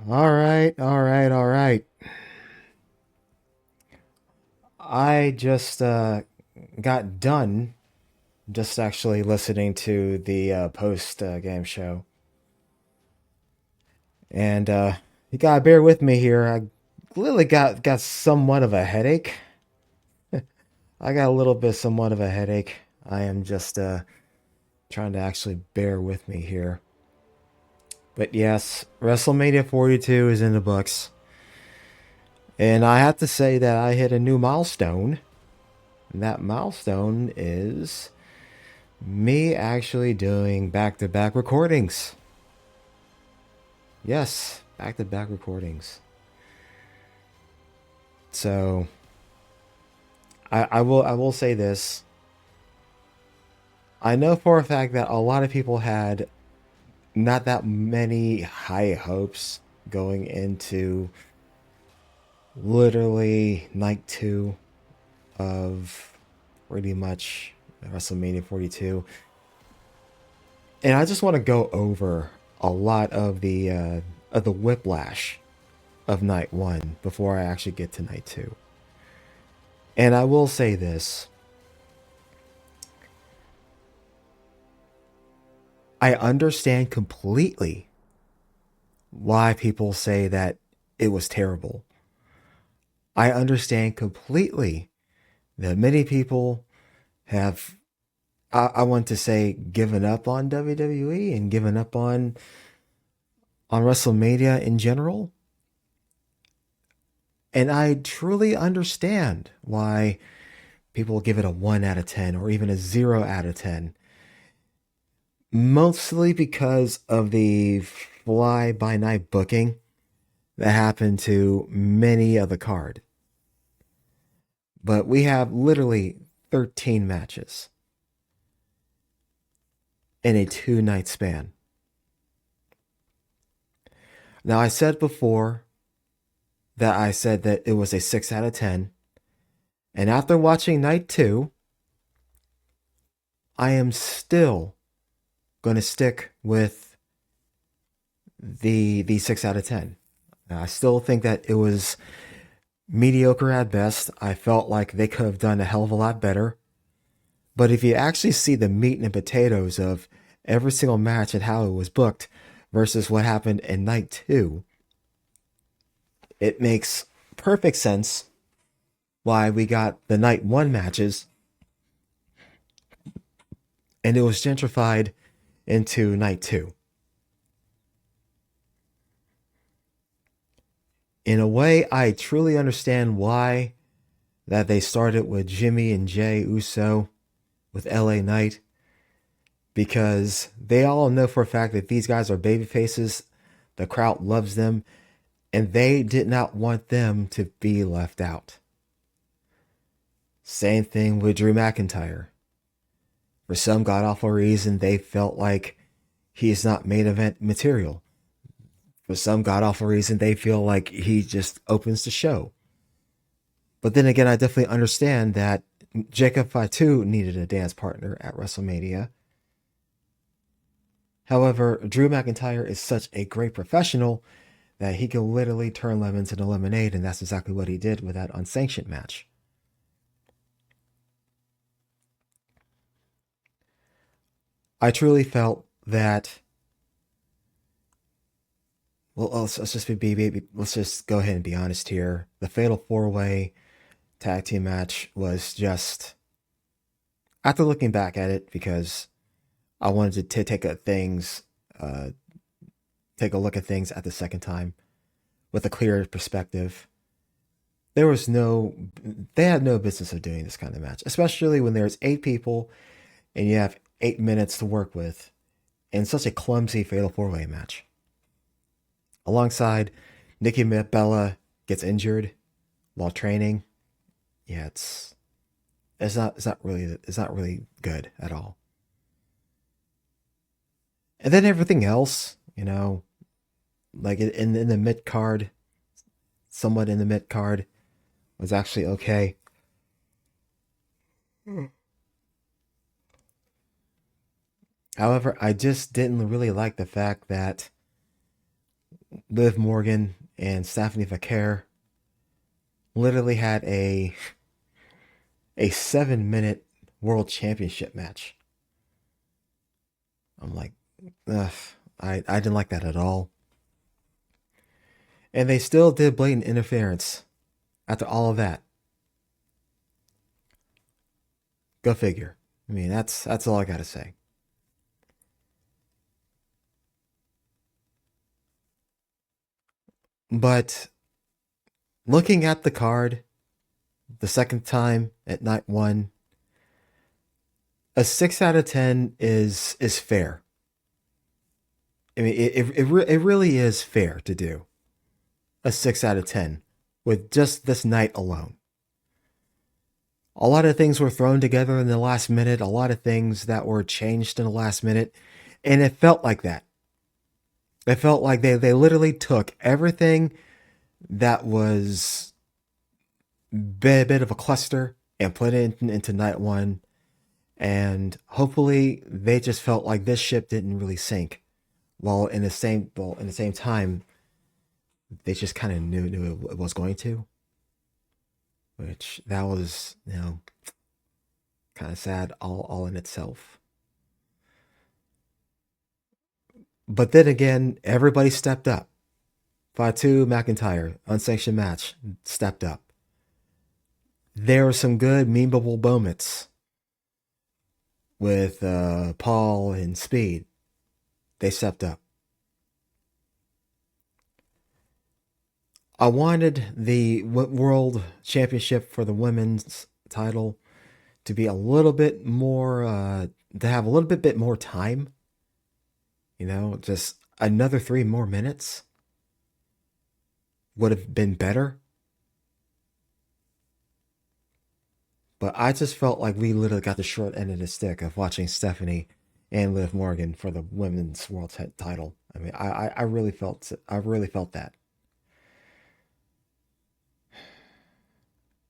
All right, all right, all right. I just got done just actually listening to the post game show, and you gotta bear with me here. I literally got somewhat of a headache. I got a little bit somewhat of a headache. I am just trying to actually bear with me here. But yes, WrestleMania 42 is in the books, and I have to say that I hit a new milestone. And that milestone is me actually doing back to back recordings. Yes, back to back recordings. So I will say this. I know for a fact that a lot of people had not that many high hopes going into literally night two of pretty much WrestleMania 42. And I just want to go over a lot of the whiplash of night one before I actually get to night two. And I will say this. I understand completely why people say that it was terrible. I understand completely that many people have, I want to say, given up on WWE and given up on WrestleMania in general. And I truly understand why people give it a 1 out of 10 or even a 0 out of 10. Mostly because of the fly by night booking that happened to many of the card. But we have literally 13 matches in a 2 night span. Now, I said before that I said that it was a 6 out of 10. And after watching night two, I am still going to stick with the 6 out of 10. I still think that it was mediocre at best. I felt like they could have done a hell of a lot better. But if you actually see the meat and potatoes of every single match and how it was booked versus what happened in night two, it makes perfect sense why we got the night one matches and it was gentrified into night two. In a way, I truly understand why that they started with Jimmy and Jay Uso with LA Knight because they all know for a fact that these guys are baby faces. The crowd loves them, and they did not want them to be left out. Same thing with Drew McIntyre. For some god awful reason, they felt like he is not main event material. For some god awful reason, they feel like he just opens the show. But then again, I definitely understand that Jacob Fatu needed a dance partner at WrestleMania. However, Drew McIntyre is such a great professional that he can literally turn lemons into lemonade, and that's exactly what he did with that unsanctioned match. I truly felt that. Well, let's just let's just go ahead and be honest here. The Fatal 4-Way tag team match was just, after looking back at it, because I wanted to uh, take a look at things at the second time with a clearer perspective. There was no, they had no business of doing this kind of match, especially when there's 8 people and you have 8 minutes to work with in such a clumsy Fatal 4-Way match. Alongside, Nikki Bella gets injured while training. Yeah, it's not really good at all. And then everything else, like in the mid card, somewhat in the mid card, was actually okay. However, I just didn't really like the fact that Liv Morgan and Stephanie Vaquer literally had a 7 minute world championship match. I'm like, ugh, I didn't like that at all. And they still did blatant interference after all of that. Go figure. I mean, that's all I gotta say. But looking at the card the second time at night one, a 6 out of 10 is fair. I mean, it really is fair to do a 6 out of 10 with just this night alone. A lot of things were thrown together in the last minute, a lot of things that were changed in the last minute, and it felt like that. It felt like they literally took everything that was a bit of a cluster and put it into night one, and hopefully they just felt like this ship didn't really sink. While in the same time, they just kind of knew it was going to, which that was kind of sad all in itself. But then again, everybody stepped up. Fatu McIntyre, unsanctioned match, stepped up. There were some good memeable moments with Paul and Speed. They stepped up. I wanted the world championship for the women's title to be a little bit more, to have a little bit more time. Just another 3 more minutes would have been better. But I just felt like we literally got the short end of the stick of watching Stephanie and Liv Morgan for the women's world title. I mean, I really felt that.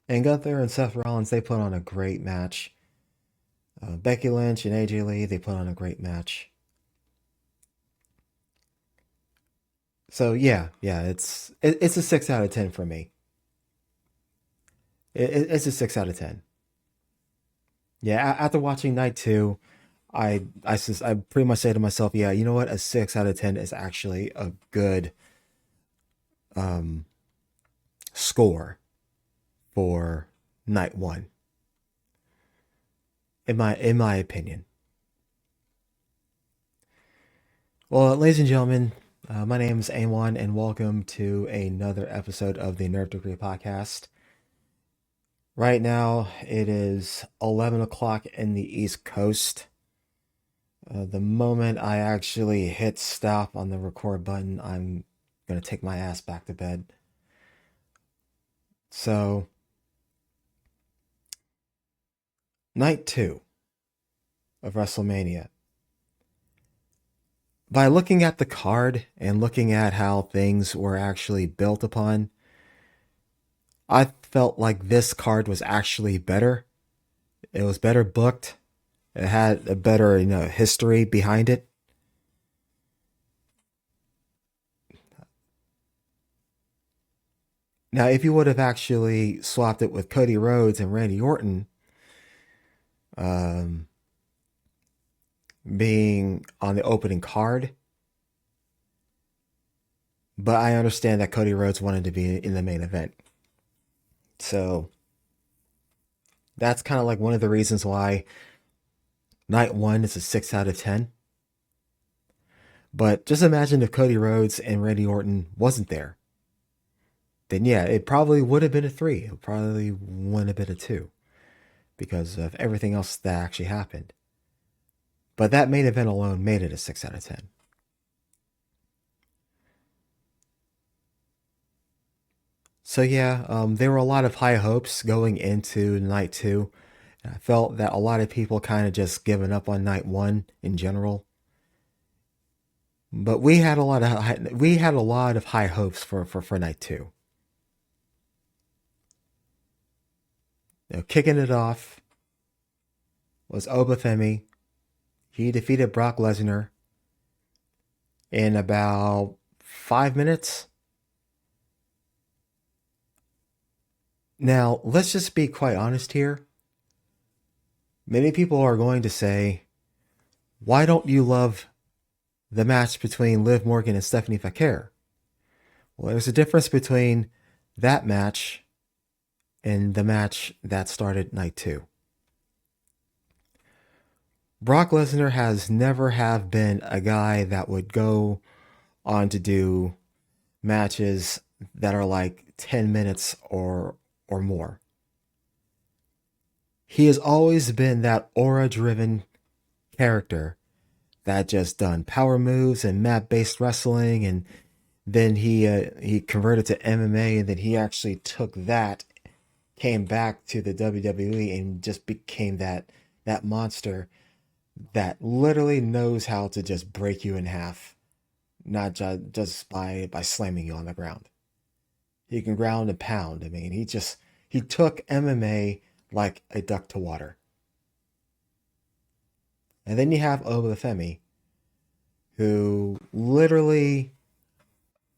And Gunther and Seth Rollins, they put on a great match. Becky Lynch and AJ Lee, they put on a great match. So yeah, it's a 6 out of 10 for me. It's a 6 out of 10. Yeah, after watching night two, I pretty much say to myself, yeah, you know what, a 6 out of 10 is actually a good um score for night one, in my opinion. Well, ladies and gentlemen, my name is Awan, and welcome to another episode of the Nerve Degree Podcast. Right now, it is 11 o'clock in the East Coast. The moment I actually hit stop on the record button, I'm going to take my ass back to bed. So, night two of WrestleMania. By looking at the card and looking at how things were actually built upon, I felt like this card was actually better. It was better booked. It had a better, history behind it. Now, if you would have actually swapped it with Cody Rhodes and Randy Orton, um, being on the opening card, but I understand that Cody Rhodes wanted to be in the main event. So that's kind of like one of the reasons why night one is a 6 out of 10. But just imagine if Cody Rhodes and Randy Orton wasn't there. Then yeah, it probably would have been a 3. It probably wouldn't have been a 2 because of everything else that actually happened. But that main event alone made it a 6 out of 10. So yeah, there were a lot of high hopes going into night two. I felt that a lot of people kind of just given up on night one in general. But we had a lot of high hopes for night two. Kicking it off was Obafemi. He defeated Brock Lesnar in about 5 minutes. Now, let's just be quite honest here. Many people are going to say, why don't you love the match between Liv Morgan and Stephanie Vaquer? Well, there's a difference between that match and the match that started night 2. Brock Lesnar has never have been a guy that would go on to do matches that are like 10 minutes or more. He has always been that aura-driven character that just done power moves and mat-based wrestling, and then he converted to MMA, and then he actually took that, came back to the WWE, and just became that monster that literally knows how to just break you in half, not just by slamming you on the ground. He can ground and pound. I mean, he took MMA like a duck to water. And then you have Obafemi, who literally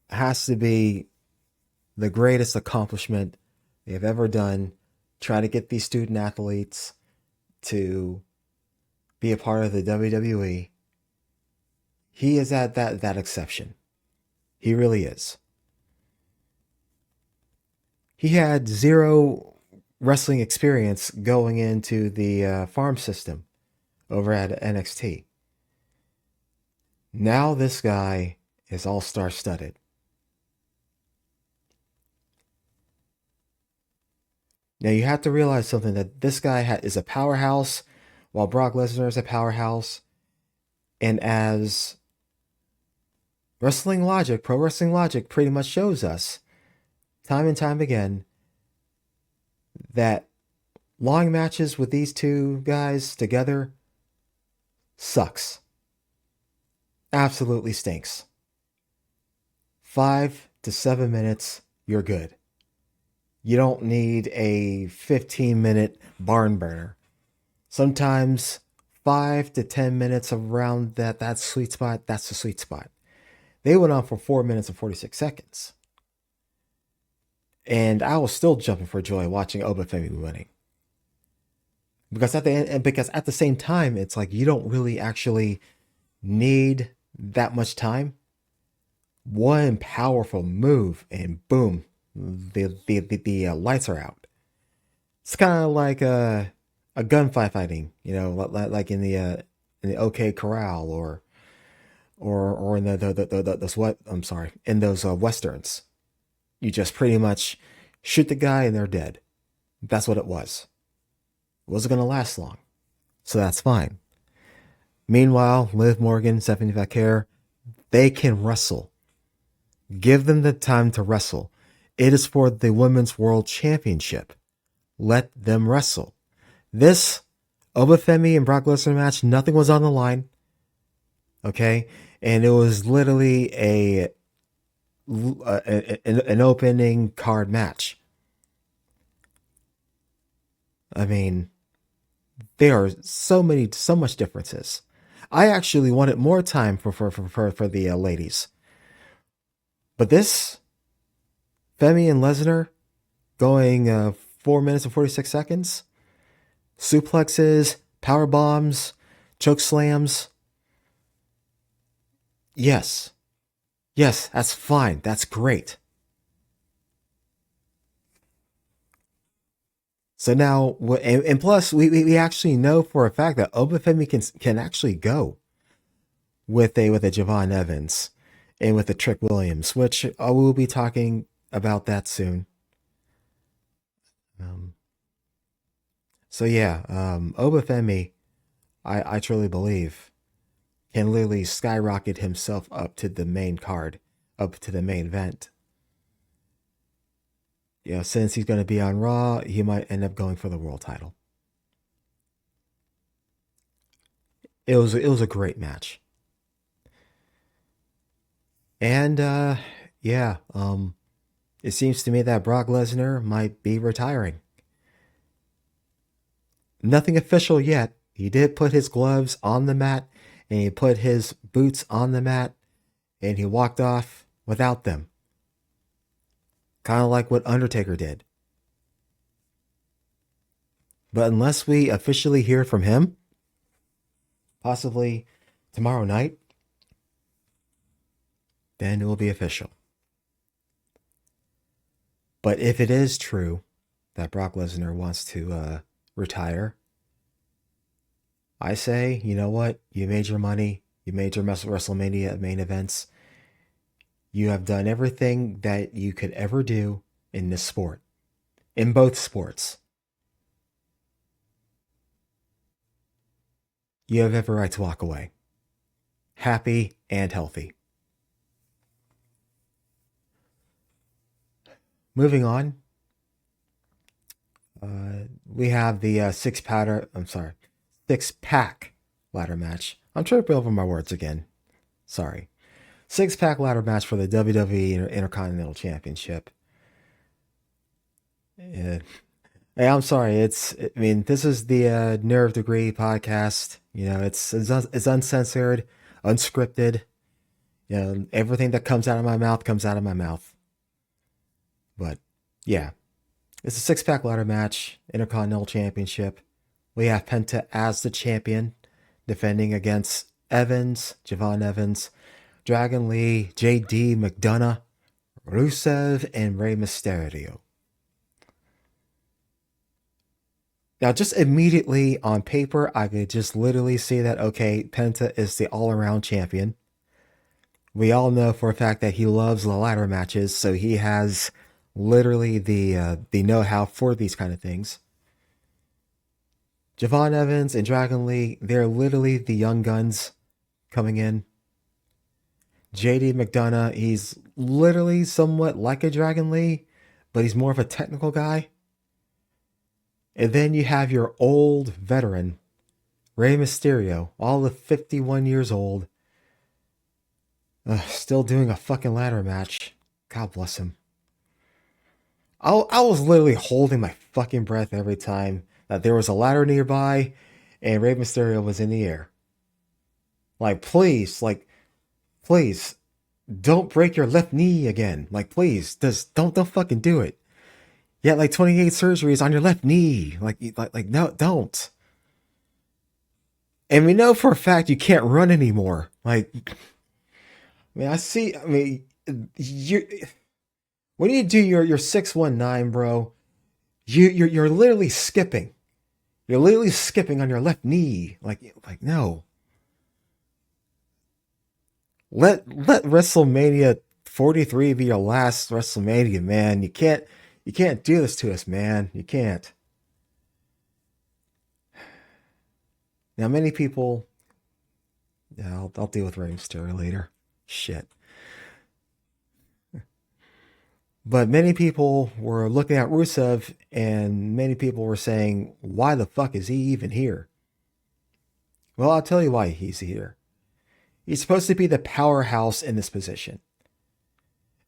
has to be the greatest accomplishment they've ever done, trying to get these student athletes to be a part of the WWE. He is at that exception. He really is. He had zero wrestling experience going into the farm system over at NXT. Now this guy is all star-studded. Now you have to realize something, that this guy is a powerhouse, while Brock Lesnar is a powerhouse. And as pro wrestling logic pretty much shows us, time and time again, that long matches with these two guys together sucks. Absolutely stinks. 5 to 7 minutes, you're good. You don't need a 15-minute barn burner. Sometimes 5 to 10 minutes around that sweet spot, that's the sweet spot. They went on for 4 minutes and 46 seconds. And I was still jumping for joy watching Obafemi winning. Because at the same time, it's like you don't really actually need that much time. One powerful move and boom, the lights are out. It's kind of like a gunfight fighting, like in the OK Corral or in in those westerns. You just pretty much shoot the guy and they're dead. That's what it was. It wasn't going to last long, so that's fine. Meanwhile, Liv Morgan, Stephanie Vaquer, they can wrestle. Give them the time to wrestle. It is for the Women's World Championship. Let them wrestle. This Obafemi and Brock Lesnar match, nothing was on the line. Okay? And it was literally an opening card match. I mean, there are so much differences. I actually wanted more time for the ladies. But this, Femi and Lesnar, going 4 minutes and 46 seconds, suplexes, power bombs, choke slams. Yes, that's fine. That's great. So now, and plus, we actually know for a fact that Obafemi can actually go with a Javon Evans and with a Trick Williams, which I will be talking about that soon. So yeah, Obafemi, I truly believe, can literally skyrocket himself up to the main card, up to the main event. Since he's going to be on Raw, he might end up going for the world title. It was a great match. And it seems to me that Brock Lesnar might be retiring. Nothing official yet. He did put his gloves on the mat, and he put his boots on the mat, and he walked off without them. Kind of like what Undertaker did. But unless we officially hear from him, possibly tomorrow night, then it will be official. But if it is true that Brock Lesnar wants to retire, I say, you know what? You made your money. You made your WrestleMania main events. You have done everything that you could ever do in this sport, in both sports. You have every right to walk away, happy and healthy. Moving on, we have the six pack ladder match. I'm tripping over my words again. Sorry. Six pack ladder match for the WWE Intercontinental Championship. Yeah. Hey, I'm sorry. I mean, this is the Nerve Degree podcast. You know, it's uncensored, unscripted. You know, everything that comes out of my mouth comes out of my mouth. But yeah, it's a six pack ladder match, Intercontinental Championship. We have Penta as the champion, defending against Javon Evans, Dragon Lee, JD McDonough, Rusev, and Rey Mysterio. Now, just immediately on paper, I could just literally see that, okay, Penta is the all around champion. We all know for a fact that he loves the ladder matches, so he has literally the know how for these kind of things. Javon Evans and Dragon Lee, they're literally the young guns coming in. JD McDonough, he's literally somewhat like a Dragon Lee, but he's more of a technical guy. And then you have your old veteran, Rey Mysterio, all of 51 years old, still doing a fucking ladder match. God bless him. I was literally holding my fucking breath every time that there was a ladder nearby and Rey Mysterio was in the air. Like, please, don't break your left knee again. Like, please, just don't fucking do it. You had like 28 surgeries on your left knee. Like no, don't. And we know for a fact you can't run anymore. Like, I mean, you when you do your 619, bro, you're literally skipping. You're literally skipping on your left knee. Like no. Let WrestleMania 43 be your last WrestleMania, man. You can't do this to us, man. You can't. Now, many people. Yeah, I'll deal with Rey Mysterio later. Shit. But many people were looking at Rusev, and many people were saying, "Why the fuck is he even here?" Well, I'll tell you why he's here. He's supposed to be the powerhouse in this position.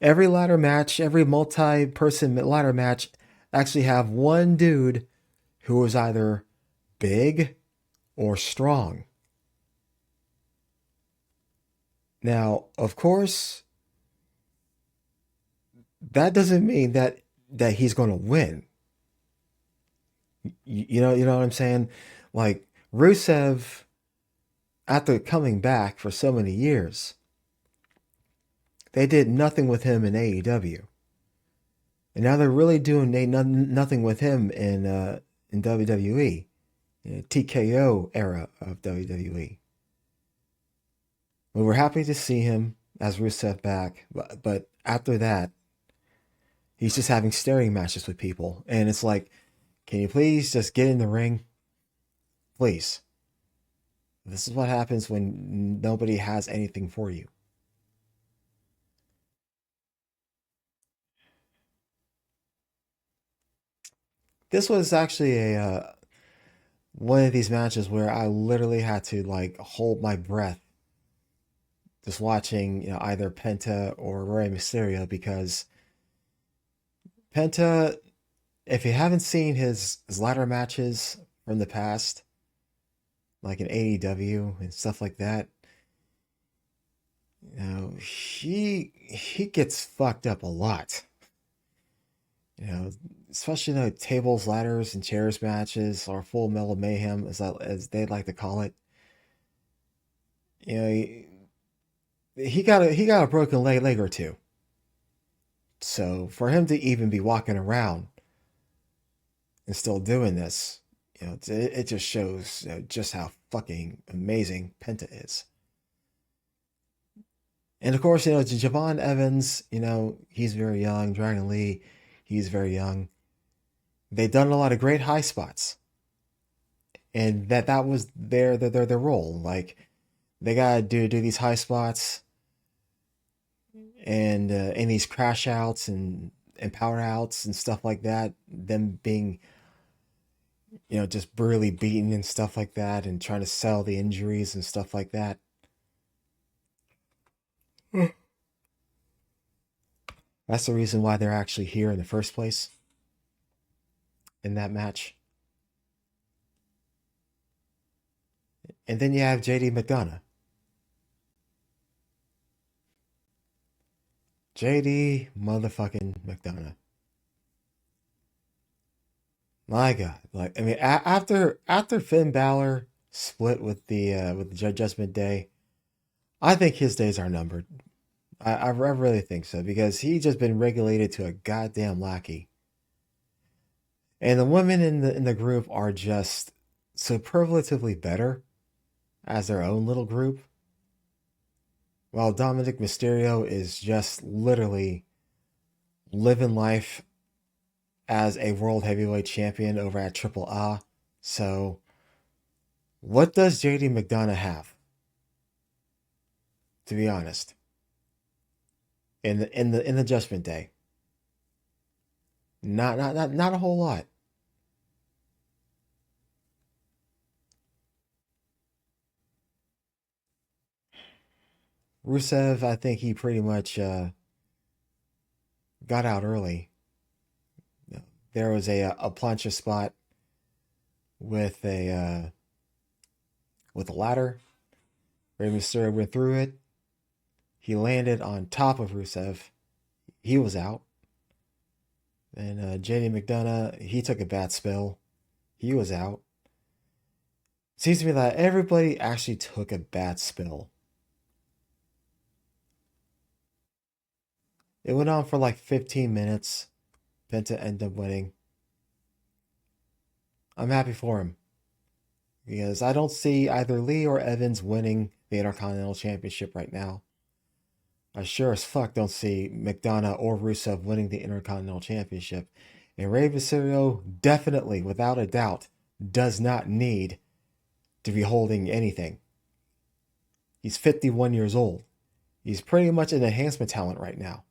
Every ladder match, every multi-person ladder match, actually have one dude who is either big or strong. Now, of course, that doesn't mean that he's going to win. You know what I'm saying? Like Rusev, after coming back for so many years, they did nothing with him in AEW, and now they're really doing nothing with him in WWE, TKO era of WWE. We were happy to see him as Rusev back, but after that, he's just having staring matches with people, and it's like, can you please just get in the ring, please? This is what happens when nobody has anything for you. This was actually a one of these matches where I literally had to like hold my breath just watching, either Penta or Rey Mysterio, because Penta, if you haven't seen his ladder matches from the past, like in AEW and stuff like that, he gets fucked up a lot. You know, especially the tables, ladders, and chairs matches, or full metal mayhem, as they like to call it. You know, he got a broken leg or two. So for him to even be walking around and still doing this, it just shows just how fucking amazing Penta is. And of course, Javon Evans, he's very young. Dragon Lee, he's very young. They've done a lot of great high spots, and that was their role. Like they gotta do these high spots and these crash outs and power outs and stuff like that. Them being just brutally beaten and stuff like that, and trying to sell the injuries and stuff like that. That's the reason why they're actually here in the first place in that match. And then you have JD McDonough. JD motherfucking McDonough. My God, like I mean, after Finn Balor split with the Judgment Day, I think his days are numbered. I really think so because he's just been regulated to a goddamn lackey, and the women in the group are just superlatively better as their own little group. While Dominic Mysterio is just literally living life as a world heavyweight champion over at Triple A. So, what does JD McDonough have? To be honest, in the Judgment Day, not a whole lot. Rusev, I think he pretty much got out early. There was a plancha spot with a ladder. Rey Mysterio went through it. He landed on top of Rusev. He was out. And JD McDonough, he took a bad spill. He was out. Seems to me that everybody actually took a bad spill. It went on for like 15 minutes. Penta ended up winning. I'm happy for him because I don't see either Lee or Evans winning the Intercontinental Championship right now. I sure as fuck don't see McDonough or Rusev winning the Intercontinental Championship. And Rey Mysterio definitely, without a doubt, does not need to be holding anything. He's 51 years old. He's pretty much an enhancement talent right now.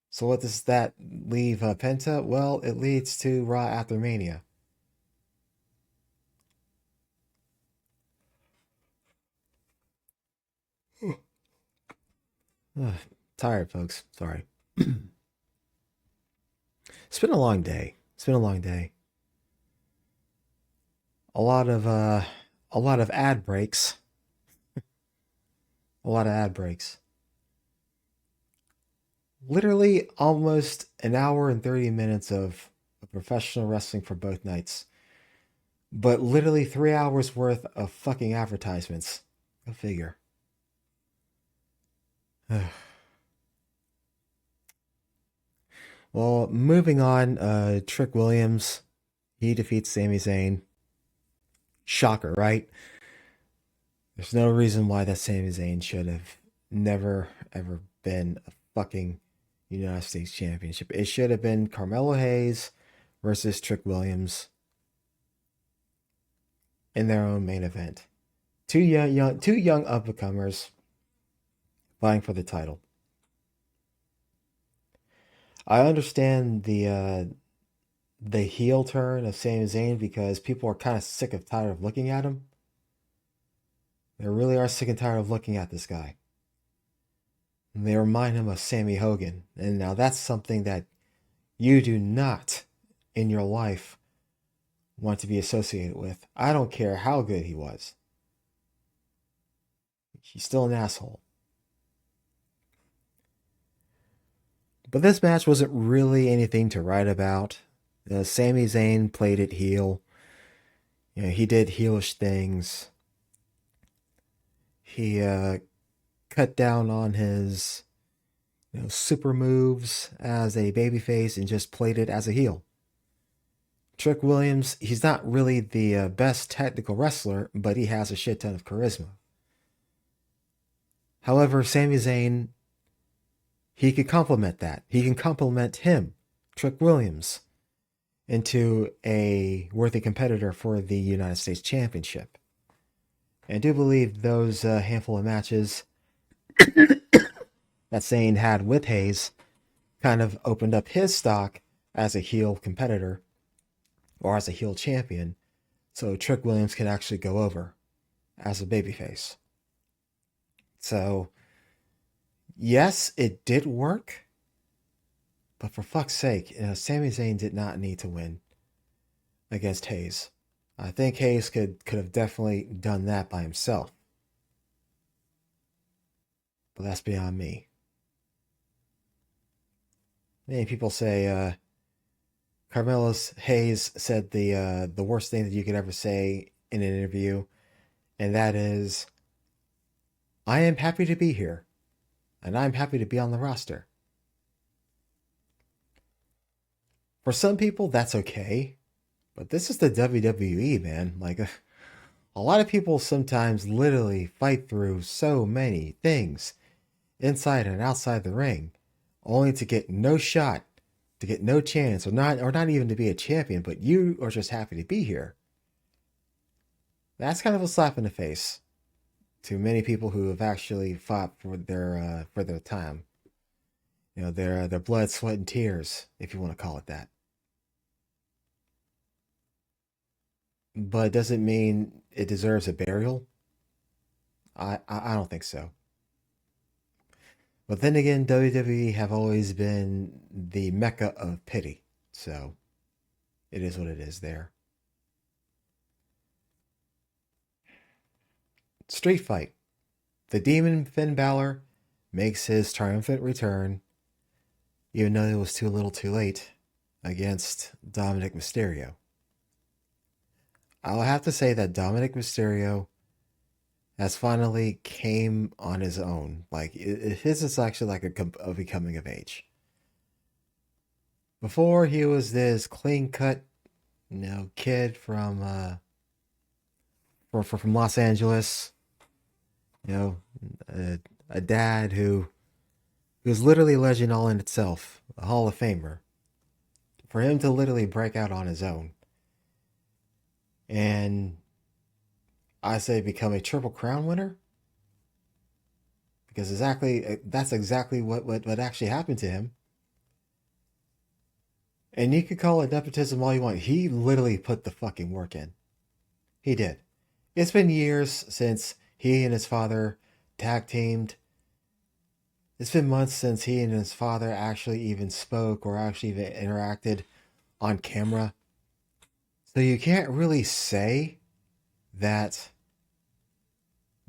So what does that leave Penta? Well, it leads to Raw after Mania. Ugh, tired, folks. Sorry. It's been a long day. It's been a long day. A lot of a lot of ad breaks. A lot of ad breaks. Literally almost an hour and 30 minutes of professional wrestling for both nights. But literally 3 hours worth of fucking advertisements. Go figure. Well, moving on, Trick Williams, he defeats Sami Zayn. Shocker, right? There's no reason why that Sami Zayn should have never ever been a fucking United States Championship. It should have been Carmelo Hayes versus Trick Williams in their own main event. Two young up and comers vying for the title. I understand the heel turn of Sami Zayn because people are kind of sick of tired of looking at him. They really are sick and tired of looking at this guy. And they remind him of Sammy Hogan. And now that's something that you do not in your life want to be associated with. I don't care how good he was. He's still an asshole. But this match wasn't really anything to write about. Sami Zayn played it heel. He did heelish things. He cut down on his super moves as a babyface and just played it as a heel. Trick Williams, he's not really the best technical wrestler, but he has a shit ton of charisma. However, Sami Zayn, he could complement that. He can complement him, Trick Williams, into a worthy competitor for the United States Championship. And I do believe those handful of matches that Zayn had with Hayes kind of opened up his stock as a heel competitor or as a heel champion, so Trick Williams can actually go over as a babyface. So, yes, it did work, but for fuck's sake, Sami Zayn did not need to win against Hayes. I think Hayes could have definitely done that by himself. But that's beyond me. Many people say Carmelo Hayes said the worst thing that you could ever say in an interview, and that is, "I am happy to be here, and I'm happy to be on the roster." For some people, that's okay, but this is the WWE, man. Like, a lot of people sometimes literally fight through so many things inside and outside the ring, only to get no shot, to get no chance, or not even to be a champion, but you are just happy to be here. That's kind of a slap in the face to many people who have actually fought for their time. Their blood, sweat, and tears, if you want to call it that. But does it mean it deserves a burial? I don't think so. But then again, WWE have always been the mecca of pity, so it is what it is there. Street Fight. The Demon Finn Balor makes his triumphant return, even though it was too little too late, against Dominic Mysterio. I'll have to say that Dominic Mysterio has finally came on his own. Like, his is actually like a becoming of age. Before, he was this clean cut, kid from Los Angeles. You know, a dad who's literally a legend all in itself, a Hall of Famer. For him to literally break out on his own, and I say become a Triple Crown winner, because that's exactly what actually happened to him. And you could call it nepotism all you want. He literally put the fucking work in. He did. It's been years since he and his father tag teamed. It's been months since he and his father actually even spoke or actually even interacted on camera. So you can't really say that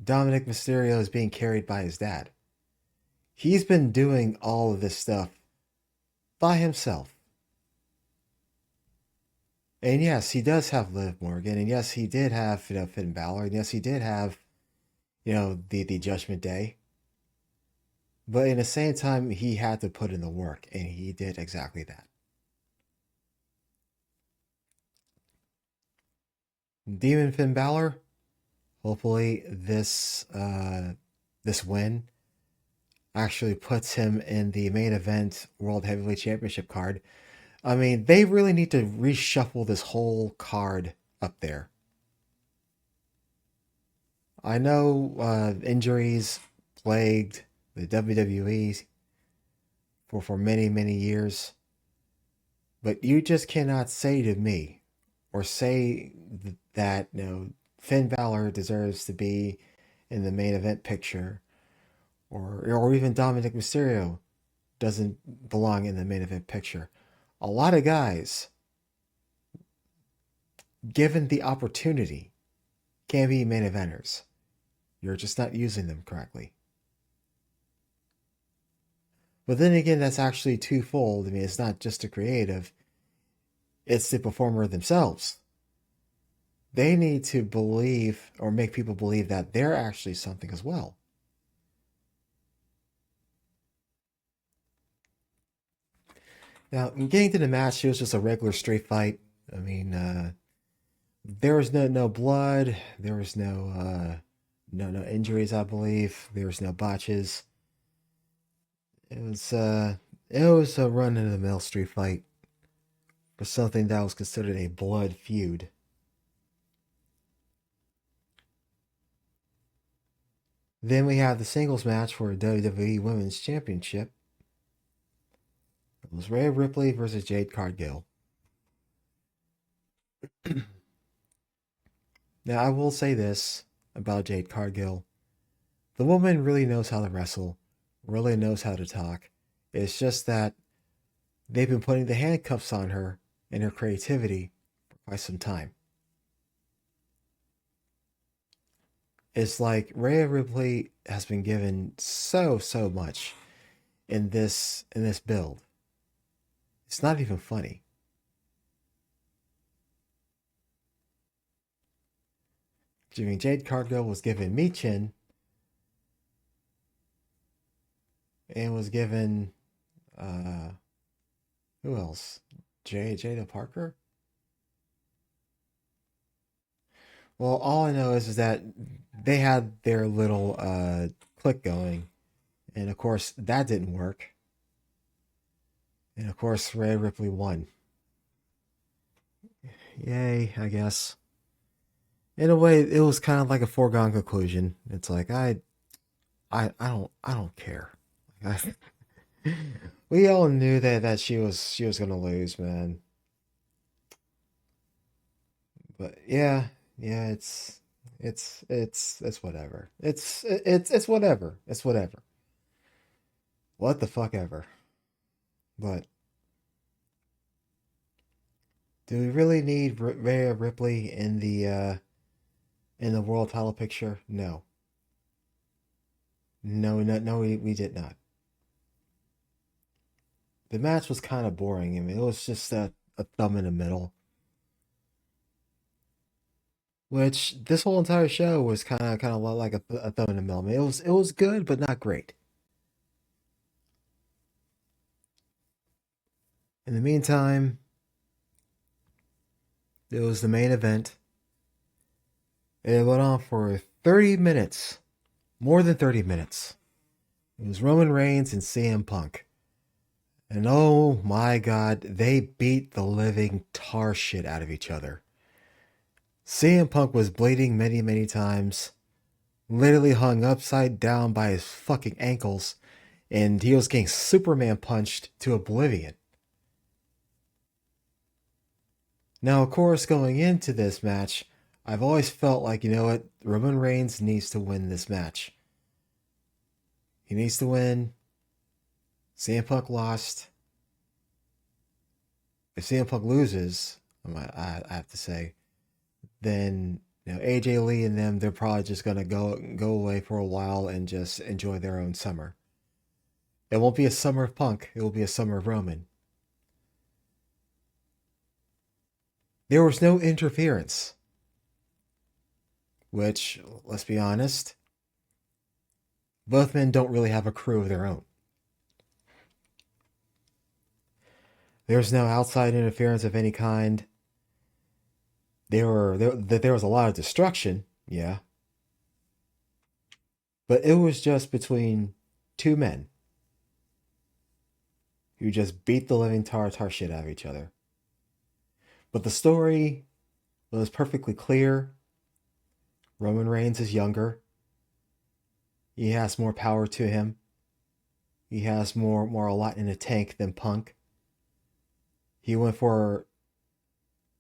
Dominic Mysterio is being carried by his dad. He's been doing all of this stuff by himself. And yes, he does have Liv Morgan, and yes, he did have Finn Balor, and yes, he did have the Judgment Day. But in the same time, he had to put in the work, and he did exactly that. Demon Finn Balor, hopefully this win actually puts him in the main event World Heavyweight Championship card. I mean, they really need to reshuffle this whole card up there. I know injuries plagued the WWE for many, many years, but you just cannot say to me or say that Finn Balor deserves to be in the main event picture, or even Dominic Mysterio doesn't belong in the main event picture. A lot of guys given the opportunity, can be main eventers. You're just not using them correctly. But then again, that's actually twofold. I mean, it's not just the creative, it's the performer themselves. They need to believe or make people believe that they're actually something as well. Now, in getting to the match, it was just a regular street fight. I mean, there was no blood. There was no injuries. I believe there was no botches. It was a run of the mill street fight for something that was considered a blood feud. Then we have the singles match for WWE Women's Championship. It was Rhea Ripley versus Jade Cargill. Now, I will say this about Jade Cargill. The woman really knows how to wrestle, really knows how to talk. It's just that they've been putting the handcuffs on her and her creativity for quite some time. It's like Rhea Ripley has been given so much in this build. It's not even funny. I mean, Jade Cargill was given Michin and was given uh who else? Jada Parker? Well, all I know is that they had their little click going, and of course that didn't work. And of course Rhea Ripley won. Yay, I guess. In a way, it was kind of like a foregone conclusion. It's like I don't care. I, we all knew that she was gonna lose, man. But yeah, yeah, it's whatever. It's whatever. It's whatever. What the fuck ever. But do we really need Rhea Ripley in the world title picture? No, no, we did not. The match was kind of boring. I mean, it was just a thumb in the middle. Which this whole entire show was kind of like a thumb in the middle. I mean, it was good, but not great. In the meantime, it was the main event. It went on for 30 minutes, more than 30 minutes. It was Roman Reigns and CM Punk. And oh my god, they beat the living tar shit out of each other. CM Punk was bleeding many times, literally hung upside down by his fucking ankles, and he was getting Superman punched to oblivion. Now, of course, going into this match, I've always felt like, you know what, Roman Reigns needs to win this match. He needs to win. CM Punk lost. If CM Punk loses, I have to say, then AJ Lee and them, they're probably just gonna go away for a while and just enjoy their own summer. It won't be a summer of Punk. It will be a summer of Roman. There was no interference, which, let's be honest, both men don't really have a crew of their own. There was no outside interference of any kind. There was a lot of destruction, yeah, but it was just between two men who just beat the living tar shit out of each other. But the story was perfectly clear. Roman Reigns is younger. He has more power to him. He has more a lot in the tank than Punk. He went for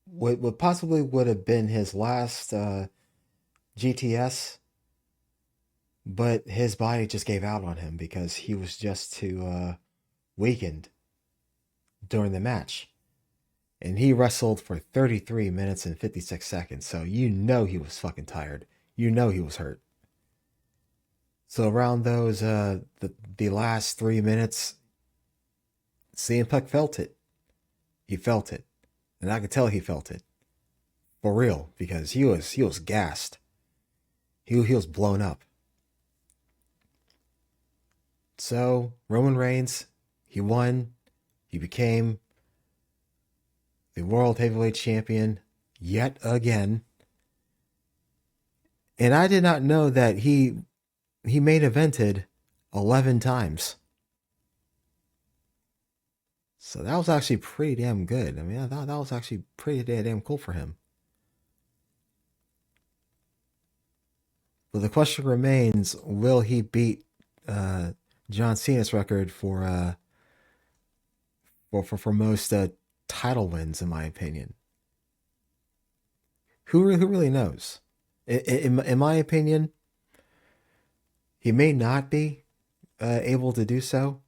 what possibly would have been his last GTS, but his body just gave out on him because he was just too weakened during the match. And he wrestled for 33 minutes and 56 seconds. So you know he was fucking tired. You know he was hurt. So around those the last 3 minutes, CM Punk felt it. He felt it. And I could tell he felt it. For real, because he was gassed. He was blown up. So Roman Reigns, he won. He became the World Heavyweight Champion yet again. And I did not know that he main evented 11 times. So that was actually pretty damn good. I mean, I thought that was actually pretty damn cool for him. But the question remains: will he beat uh, John Cena's record for most title wins? In my opinion, who really knows? In my opinion, he may not be able to do so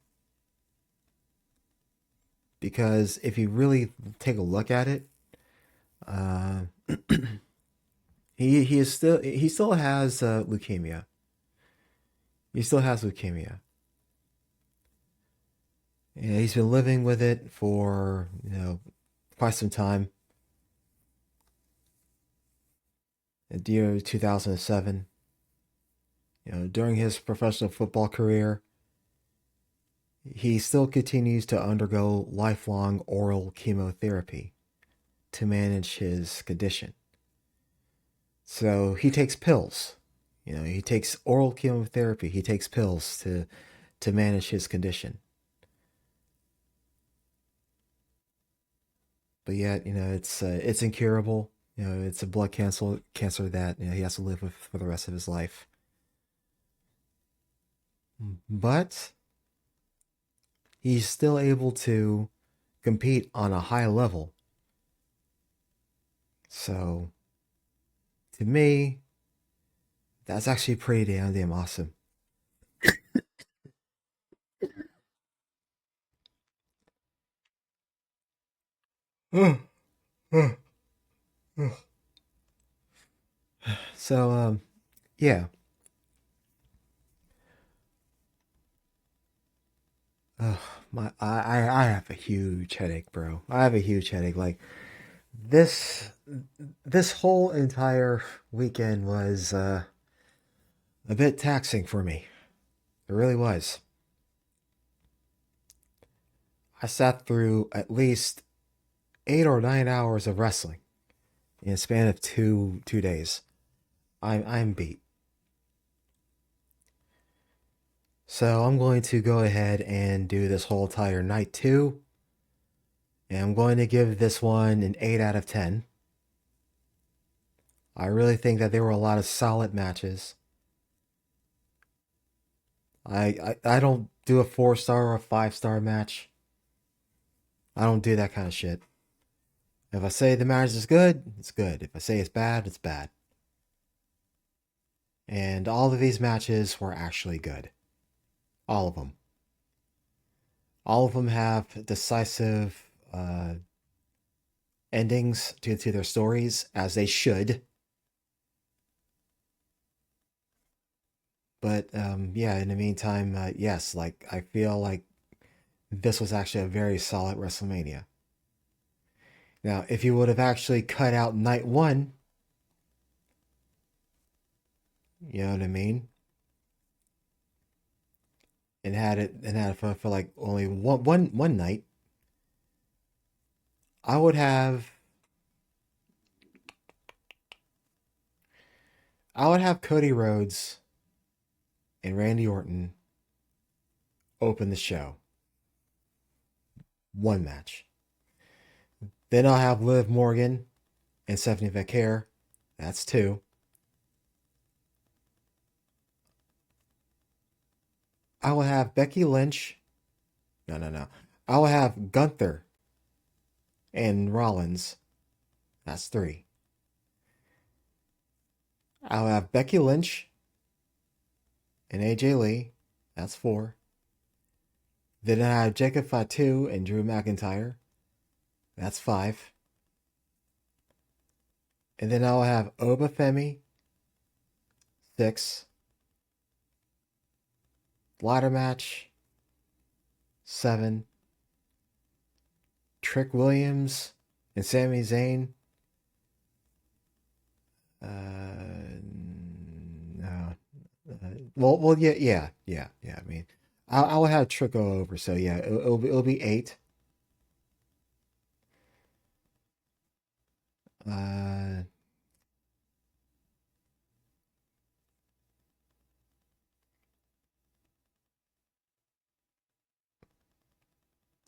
because if you really take a look at it, uh, he still has leukemia. He still has leukemia. Yeah, he's been living with it for quite some time. In the year 2007, during his professional football career, he still continues to undergo lifelong oral chemotherapy to manage his condition. So he takes pills. He takes oral chemotherapy. He takes pills to manage his condition. But yet, it's incurable. It's a blood cancer that he has to live with for the rest of his life. But he's still able to compete on a high level. So, to me, that's actually pretty damn awesome. So, yeah. Uh, I have a huge headache, bro. I have a huge headache. Like this this whole entire weekend was a bit taxing for me. It really was. I sat through at least 8 or 9 hours of wrestling in a span of two days. I'm beat. So I'm going to go ahead and do this whole entire night two. And I'm going to give this one an 8 out of 10. I really think that there were a lot of solid matches. I don't do a 4 star or a 5 star match. I don't do that kind of shit. If I say the match is good, it's good. If I say it's bad, it's bad. And all of these matches were actually good. All of them. All of them have decisive endings to their stories, as they should. But yeah, in the meantime, yes, like I feel like this was actually a very solid WrestleMania. Now, if you would have actually cut out night one, you know what I mean, and had it for like only one night, I would have Cody Rhodes and Randy Orton open the show. One match. Then I'll have Liv Morgan and Stephanie Vaquer. That's two. I will have Becky Lynch. No, no, no. I will have Gunther and Rollins. That's three. I'll have Becky Lynch and AJ Lee. That's four. Then I have Jacob Fatu and Drew McIntyre. That's five. And then I'll have Obafemi, six. Ladder match, seven. Trick Williams and Sami Zayn. No. Yeah. I mean, I'll have Trick go over. So yeah, it'll be eight. Uh,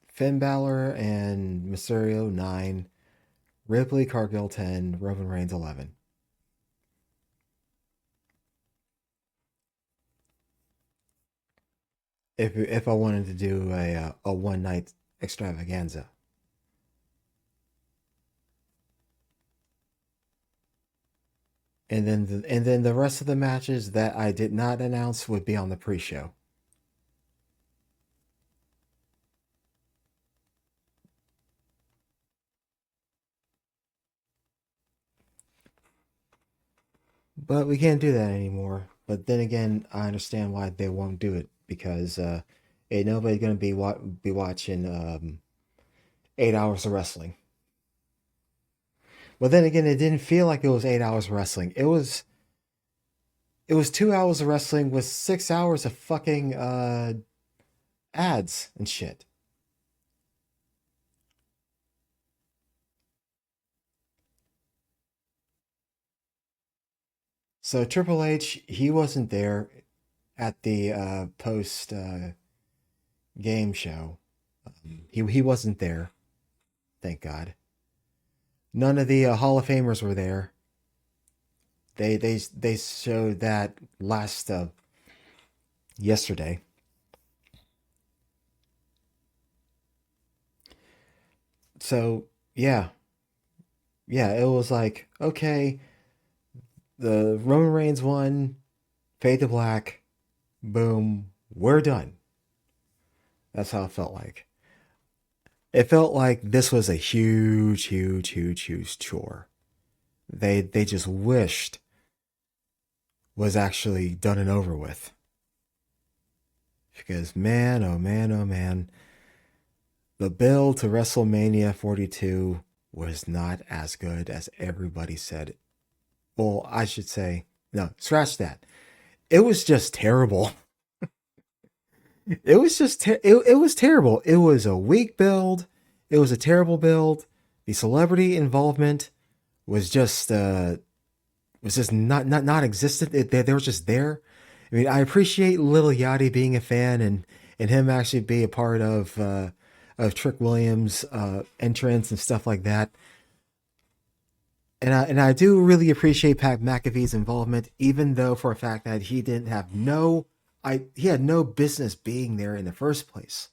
Finn Balor and Mysterio, nine. Ripley Cargill, 10. Roman Reigns, 11. If I wanted to do a one night extravaganza. And then the rest of the matches that I did not announce would be on the pre-show. But we can't do that anymore. But then again, I understand why they won't do it because ain't nobody gonna be watching 8 hours of wrestling. But then again, it didn't feel like it was 8 hours of wrestling. It was 2 hours of wrestling with 6 hours of fucking ads and shit. So Triple H, he wasn't there at the post game show. He wasn't there. Thank God. None of the Hall of Famers were there. They showed that last yesterday. So yeah, yeah, it was like okay, the Roman Reigns won, fade to black, boom, we're done. That's how it felt like. It felt like this was a huge chore. They just wished was actually done and over with. Because man, oh man, oh man, the build to WrestleMania 42 was not as good as everybody said. Well, I should say, no, scratch that. It was just terrible. It was just it was terrible. It was a weak build. It was a terrible build. The celebrity involvement was just not existent. They were just there. I mean, I appreciate Little Yachty being a fan and him actually be a part of Trick Williams' entrance and stuff like that. And I do really appreciate Pat McAfee's involvement, even though for a fact that he didn't have no he had no business being there in the first place.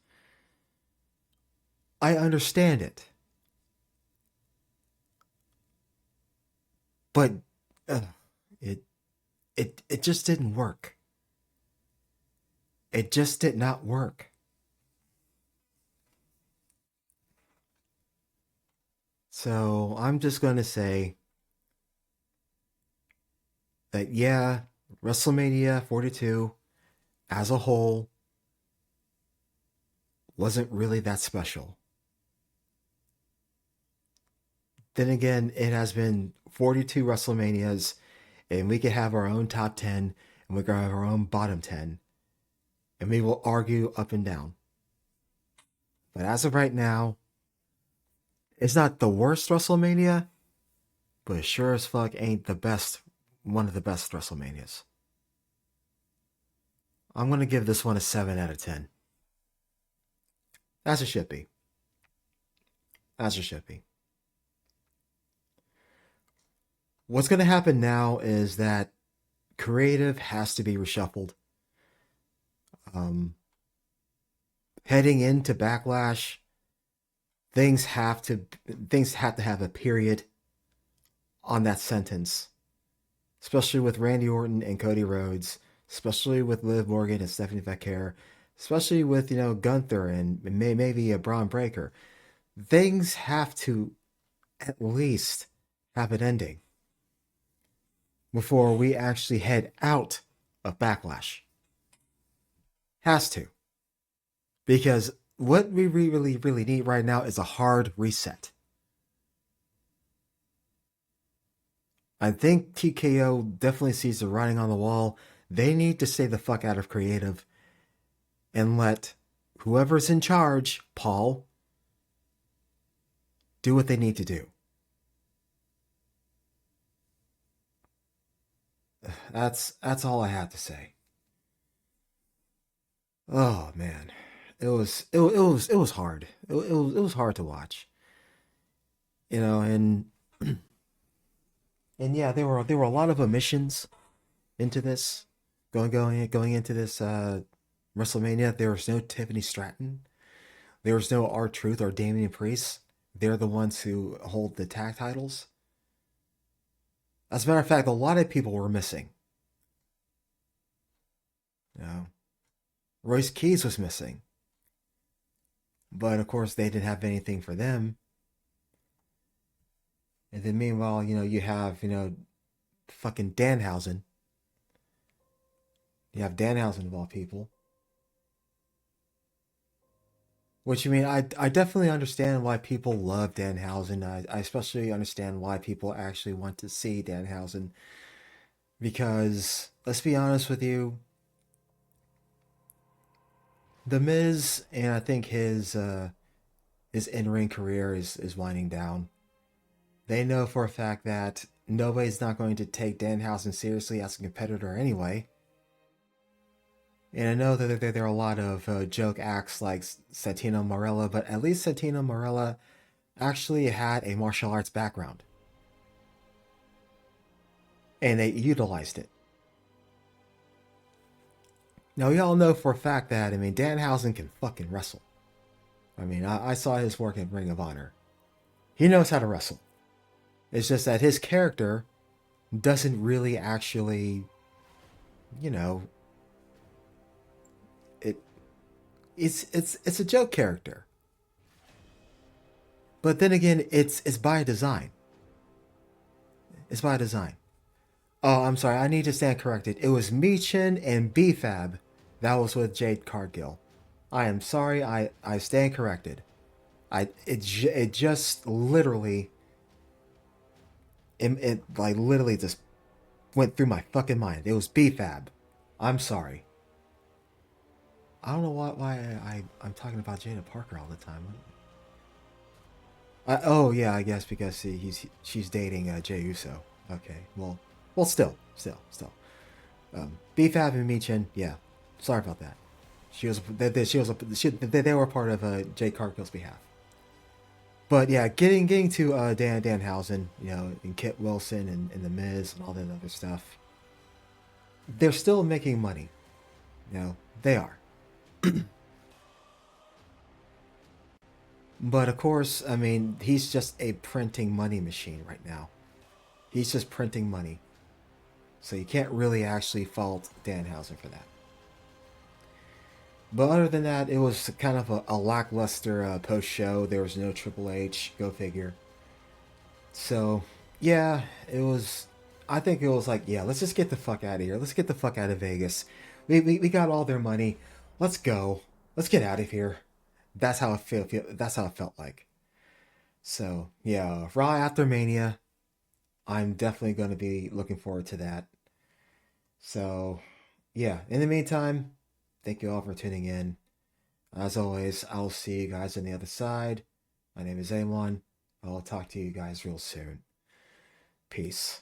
I understand it, but uh, it it just didn't work. It just did not work. So I'm just gonna say that yeah, WrestleMania 42 as a whole wasn't really that special. Then again, it has been 42 WrestleManias, and we could have our own top 10, and we could have our own bottom 10, and we will argue up and down. But as of right now, it's not the worst WrestleMania, but it sure as fuck ain't the best, one of the best WrestleManias. I'm going to give this one a 7 out of 10. As it should be. As it should be. What's going to happen now is that creative has to be reshuffled. Um, Heading into Backlash, things have to things have to have a period on that sentence, especially with Randy Orton and Cody Rhodes, especially with Liv Morgan and Stephanie Vaquer, especially with Gunther and maybe a Braun Breaker. things have to at least have an ending before we actually head out of Backlash. Has to. Because what we really, really need right now is a hard reset. I think TKO definitely sees the writing on the wall. They need to stay the fuck out of creative and let whoever's in charge, Paul, do what they need to do. That's all I have to say. Oh man, it was hard. It was hard to watch. You know, and yeah, there were a lot of omissions into this going into this WrestleMania. There was no Tiffany Stratton. There was no R-Truth or Damian Priest. They're the ones who hold the tag titles. As a matter of fact, a lot of people were missing. You know, Royce Keys was missing, but of course they didn't have anything for them. And then meanwhile, you have fucking Danhausen. You have Danhausen of all people. Which I mean, I definitely understand why people love Danhausen. I especially understand why people actually want to see Danhausen because let's be honest with you, The Miz and I think his in ring career is winding down. They know for a fact that nobody's not going to take Danhausen seriously as a competitor anyway. And I know that there are a lot of joke acts like Santino Marella, but at least Santino Marella actually had a martial arts background. And they utilized it. Now, we all know for a fact that, I mean, Danhausen can fucking wrestle. I mean, I saw his work in Ring of Honor. He knows how to wrestle. It's just that his character doesn't really actually, you know, it it's a joke character. But then again, it's by design. It's by design. Oh, I'm sorry. I need to stand corrected. It was Michin and BFAB. That was with Jade Cargill. I am sorry. I stand corrected. It just literally it like literally just went through my fucking mind. It was BFAB. I'm sorry. I don't know why I'm talking about Jada Parker all the time. Oh yeah, I guess because she's dating Jay Uso. Okay, well, still. BFAB and Michin, yeah. Sorry about that. They were part of Jay Cargill's behalf. But yeah, getting to Danhausen, and Kit Wilson and the Miz and all that other stuff. They're still making money. They are. But of course, I mean, he's just a printing money machine right now. He's just printing money. So you can't really actually fault Danhausen for that. But other than that, it was kind of a lackluster post show. There was no Triple H, go figure. So, yeah, it was. I think it was like, yeah, let's just get the fuck out of here. Let's get the fuck out of Vegas. We got all their money. Let's go. Let's get out of here. That's how that's how it felt like. So, yeah, Raw after Mania. I'm definitely going to be looking forward to that. So, yeah, in the meantime, thank you all for tuning in. As always, I'll see you guys on the other side. My name is Amon. I'll talk to you guys real soon. Peace.